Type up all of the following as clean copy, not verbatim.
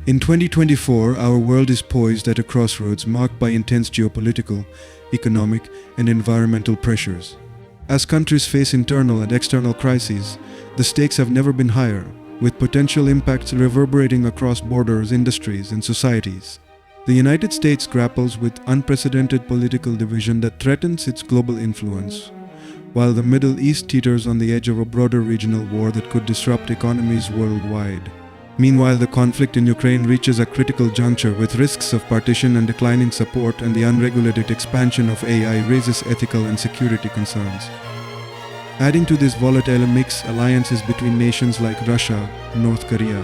In 2024, our world is poised at a crossroads marked by intense geopolitical, economic, and environmental pressures. As countries face internal and external crises, the stakes have never been higher, with potential impacts reverberating across borders, industries, and societies. The United States grapples with unprecedented political division that threatens its global influence, while the Middle East teeters on the edge of a broader regional war that could disrupt economies worldwide. Meanwhile, the conflict in Ukraine reaches a critical juncture with risks of partition and declining support, and the unregulated expansion of AI raises ethical and security concerns. Adding to this volatile mix, alliances between nations like Russia, North Korea,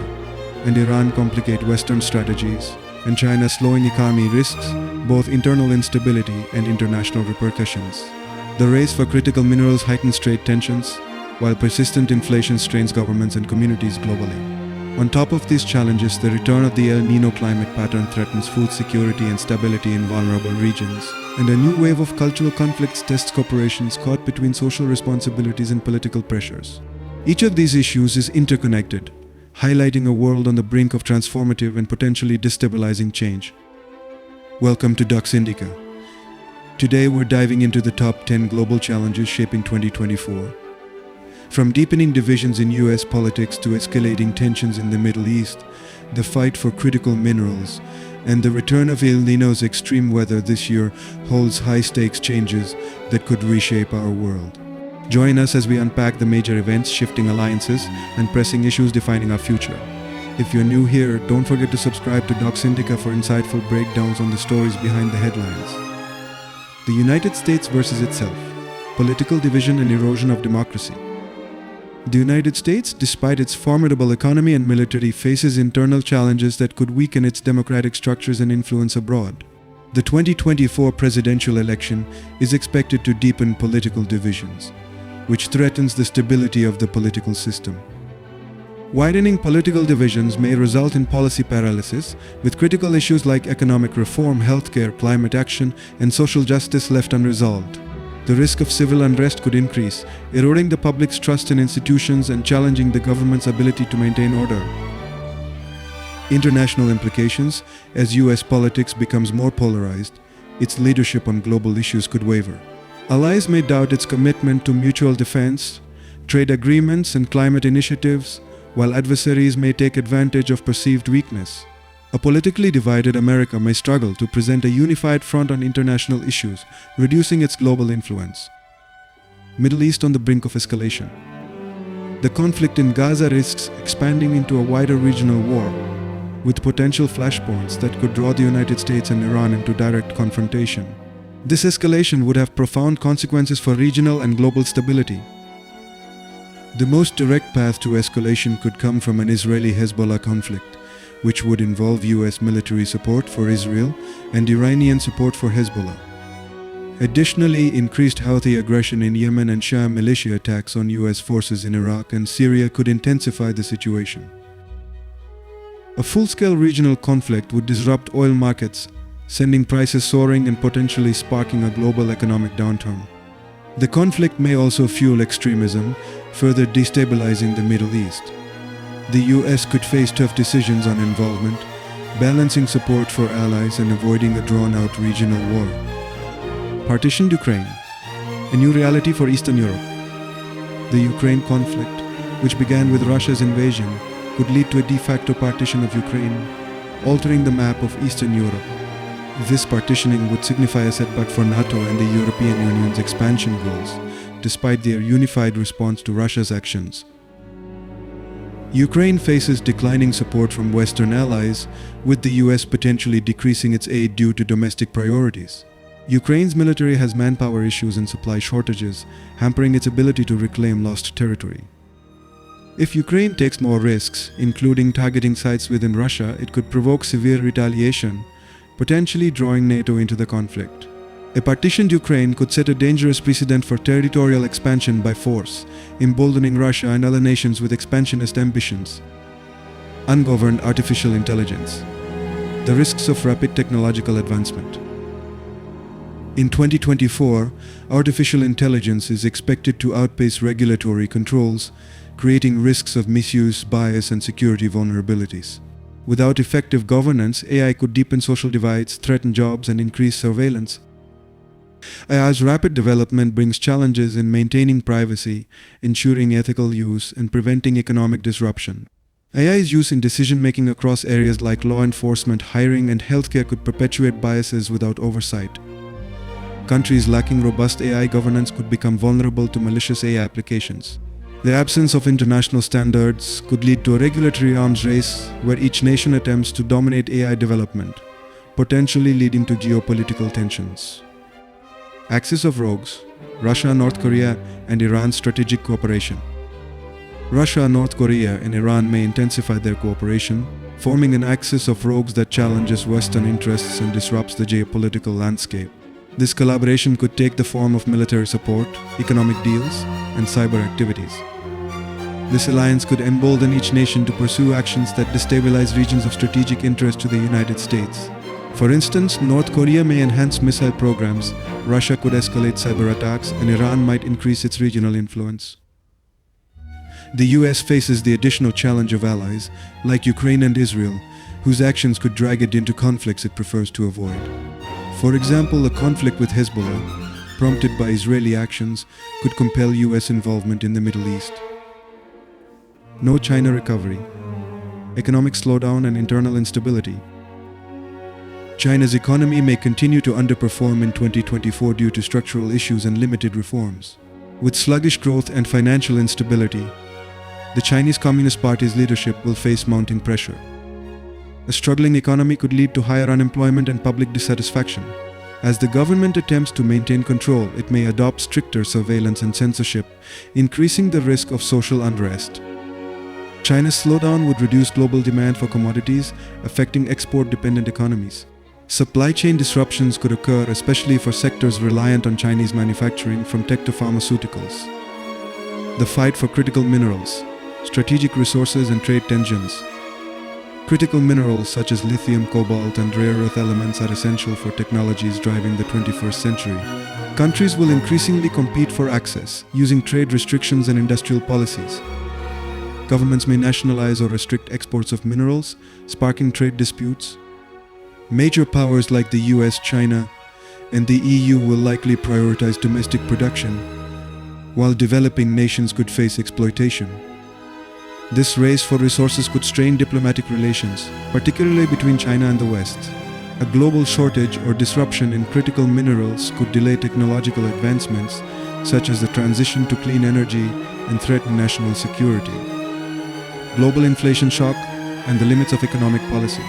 and Iran complicate Western strategies, and China's slowing economy risks both internal instability and international repercussions. The race for critical minerals heightens trade tensions, while persistent inflation strains governments and communities globally. On top of these challenges, the return of the El Niño climate pattern threatens food security and stability in vulnerable regions, and a new wave of cultural conflicts tests corporations caught between social responsibilities and political pressures. Each of these issues is interconnected, highlighting a world on the brink of transformative and potentially destabilizing change. Welcome to Indica. Today we're diving into the top 10 global challenges shaping 2024. From deepening divisions in US politics to escalating tensions in the Middle East, the fight for critical minerals, and the return of El Niño's extreme weather this year holds high-stakes changes that could reshape our world. Join us as we unpack the major events, shifting alliances, and pressing issues defining our future. If you're new here, don't forget to subscribe to Indica for insightful breakdowns on the stories behind the headlines. The United States versus itself: political division and erosion of democracy. The United States, despite its formidable economy and military, faces internal challenges that could weaken its democratic structures and influence abroad. The 2024 presidential election is expected to deepen political divisions, which threatens the stability of the political system. Widening political divisions may result in policy paralysis, with critical issues like economic reform, healthcare, climate action, and social justice left unresolved. The risk of civil unrest could increase, eroding the public's trust in institutions and challenging the government's ability to maintain order. International implications: as US politics becomes more polarized, its leadership on global issues could waver. Allies may doubt its commitment to mutual defense, trade agreements, and climate initiatives, while adversaries may take advantage of perceived weakness. A politically divided America may struggle to present a unified front on international issues, reducing its global influence. Middle East on the brink of escalation. The conflict in Gaza risks expanding into a wider regional war, with potential flashpoints that could draw the United States and Iran into direct confrontation. This escalation would have profound consequences for regional and global stability. The most direct path to escalation could come from an Israeli-Hezbollah conflict, which would involve US military support for Israel and Iranian support for Hezbollah. Additionally, increased Houthi aggression in Yemen and Shia militia attacks on US forces in Iraq and Syria could intensify the situation. A full-scale regional conflict would disrupt oil markets, sending prices soaring and potentially sparking a global economic downturn. The conflict may also fuel extremism, further destabilizing the Middle East. The US could face tough decisions on involvement, balancing support for allies and avoiding a drawn-out regional war. Partitioned Ukraine, a new reality for Eastern Europe. The Ukraine conflict, which began with Russia's invasion, could lead to a de facto partition of Ukraine, altering the map of Eastern Europe. This partitioning would signify a setback for NATO and the European Union's expansion goals, despite their unified response to Russia's actions. Ukraine faces declining support from Western allies, with the US potentially decreasing its aid due to domestic priorities. Ukraine's military has manpower issues and supply shortages, hampering its ability to reclaim lost territory. If Ukraine takes more risks, including targeting sites within Russia, it could provoke severe retaliation, potentially drawing NATO into the conflict. A partitioned Ukraine could set a dangerous precedent for territorial expansion by force, emboldening Russia and other nations with expansionist ambitions. Ungoverned artificial intelligence. The risks of rapid technological advancement. In 2024, artificial intelligence is expected to outpace regulatory controls, creating risks of misuse, bias, and security vulnerabilities. Without effective governance, AI could deepen social divides, threaten jobs, and increase surveillance. AI's rapid development brings challenges in maintaining privacy, ensuring ethical use, and preventing economic disruption. AI's use in decision-making across areas like law enforcement, hiring, and healthcare could perpetuate biases without oversight. Countries lacking robust AI governance could become vulnerable to malicious AI applications. The absence of international standards could lead to a regulatory arms race where each nation attempts to dominate AI development, potentially leading to geopolitical tensions. Axis of rogues: Russia, North Korea, and Iran's strategic cooperation. Russia, North Korea, and Iran may intensify their cooperation, forming an axis of rogues that challenges Western interests and disrupts the geopolitical landscape. This collaboration could take the form of military support, economic deals, and cyber activities. This alliance could embolden each nation to pursue actions that destabilize regions of strategic interest to the United States. For instance, North Korea may enhance missile programs, Russia could escalate cyber attacks, and Iran might increase its regional influence. The US faces the additional challenge of allies, like Ukraine and Israel, whose actions could drag it into conflicts it prefers to avoid. For example, a conflict with Hezbollah, prompted by Israeli actions, could compel US involvement in the Middle East. No China recovery. Economic slowdown and internal instability. China's economy may continue to underperform in 2024 due to structural issues and limited reforms. With sluggish growth and financial instability, the Chinese Communist Party's leadership will face mounting pressure. A struggling economy could lead to higher unemployment and public dissatisfaction. As the government attempts to maintain control, it may adopt stricter surveillance and censorship, increasing the risk of social unrest. China's slowdown would reduce global demand for commodities, affecting export-dependent economies. Supply chain disruptions could occur, especially for sectors reliant on Chinese manufacturing, from tech to pharmaceuticals. The fight for critical minerals, strategic resources, and trade tensions. Critical minerals such as lithium, cobalt, and rare earth elements are essential for technologies driving the 21st century. Countries will increasingly compete for access, using trade restrictions and industrial policies. Governments may nationalize or restrict exports of minerals, sparking trade disputes. Major powers like the US, China, and the EU will likely prioritize domestic production, while developing nations could face exploitation. This race for resources could strain diplomatic relations, particularly between China and the West. A global shortage or disruption in critical minerals could delay technological advancements, such as the transition to clean energy, and threaten national security. Global inflation shock and the limits of economic policy.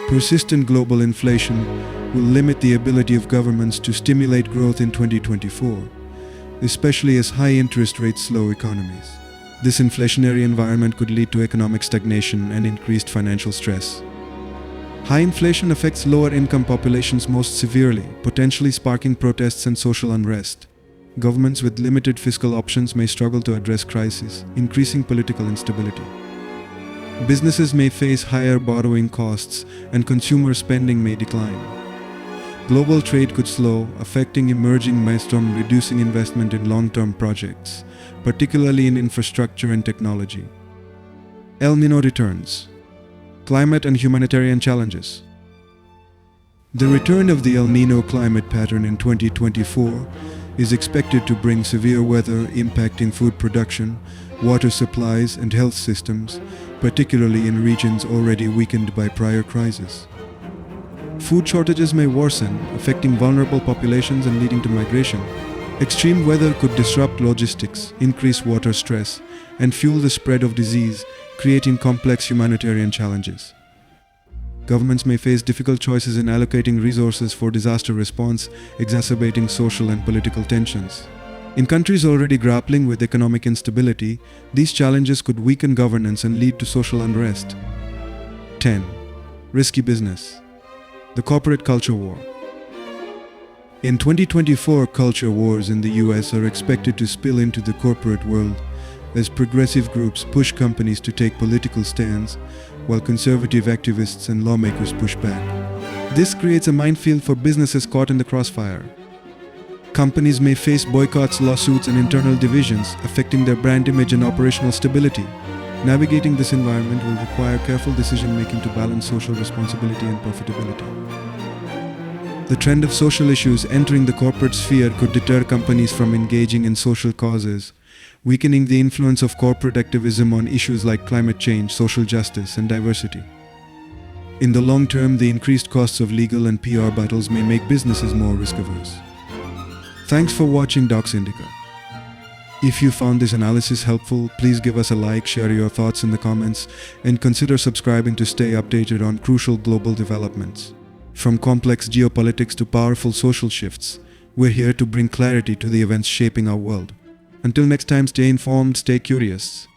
Persistent global inflation will limit the ability of governments to stimulate growth in 2024, especially as high interest rates slow economies. This inflationary environment could lead to economic stagnation and increased financial stress. High inflation affects lower-income populations most severely, potentially sparking protests and social unrest. Governments with limited fiscal options may struggle to address crises, increasing political instability. Businesses may face higher borrowing costs, and consumer spending may decline. Global trade could slow, affecting emerging markets, reducing investment in long-term projects, particularly in infrastructure and technology. El Niño returns. Climate and humanitarian challenges. The return of the El Niño climate pattern in 2024 is expected to bring severe weather impacting food production, water supplies, and health systems, particularly in regions already weakened by prior crises. Food shortages may worsen, affecting vulnerable populations and leading to migration. Extreme weather could disrupt logistics, increase water stress, and fuel the spread of disease, creating complex humanitarian challenges. Governments may face difficult choices in allocating resources for disaster response, exacerbating social and political tensions. In countries already grappling with economic instability, these challenges could weaken governance and lead to social unrest. 10. Risky business. The corporate culture war. In 2024, culture wars in the US are expected to spill into the corporate world as progressive groups push companies to take political stands, while conservative activists and lawmakers push back. This creates a minefield for businesses caught in the crossfire. Companies may face boycotts, lawsuits, and internal divisions, affecting their brand image and operational stability. Navigating this environment will require careful decision-making to balance social responsibility and profitability. The trend of social issues entering the corporate sphere could deter companies from engaging in social causes, weakening the influence of corporate activism on issues like climate change, social justice, and diversity. In the long term, the increased costs of legal and PR battles may make businesses more risk-averse. Thanks for watching Docs Indica. If you found this analysis helpful, please give us a like, share your thoughts in the comments, and consider subscribing to stay updated on crucial global developments. From complex geopolitics to powerful social shifts, we're here to bring clarity to the events shaping our world. Until next time, stay informed, stay curious.